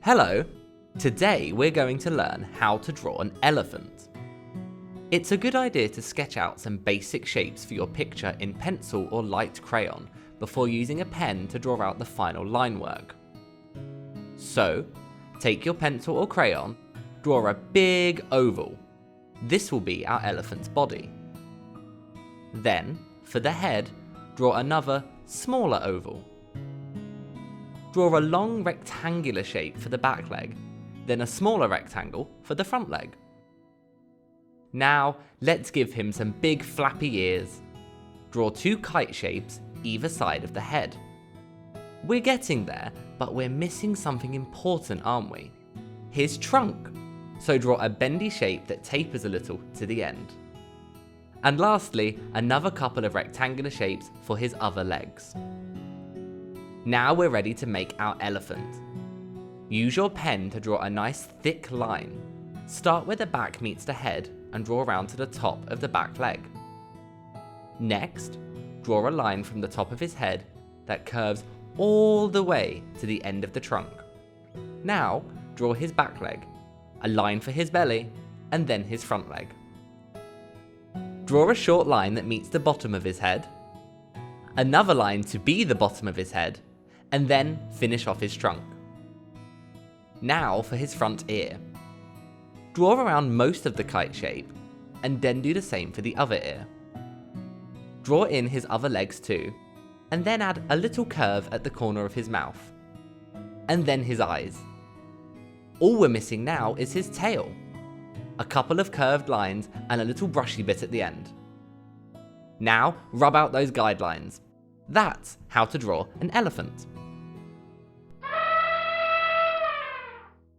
Hello! Today we're going to learn how to draw an elephant. It's a good idea to sketch out some basic shapes for your picture in pencil or light crayon before using a pen to draw out the final line work. So, take your pencil or crayon, draw a big oval. This will be our elephant's body. Then, for the head, draw another, smaller oval. Draw a long rectangular shape for the back leg, then a smaller rectangle for the front leg. Now, let's give him some big flappy ears. Draw two kite shapes either side of the head. We're getting there, but we're missing something important, aren't we? His trunk. So draw a bendy shape that tapers a little to the end. And lastly, another couple of rectangular shapes for his other legs. Now we're ready to make our elephant. Use your pen to draw a nice thick line. Start where the back meets the head and draw around to the top of the back leg. Next, draw a line from the top of his head that curves all the way to the end of the trunk. Now, draw his back leg, a line for his belly, and then his front leg. Draw a short line that meets the bottom of his head, another line to be the bottom of his head, and then finish off his trunk. Now for his front ear. Draw around most of the kite shape, and then do the same for the other ear. Draw in his other legs too, and then add a little curve at the corner of his mouth. And then his eyes. All we're missing now is his tail. A couple of curved lines and a little brushy bit at the end. Now, rub out those guidelines. That's how to draw an elephant.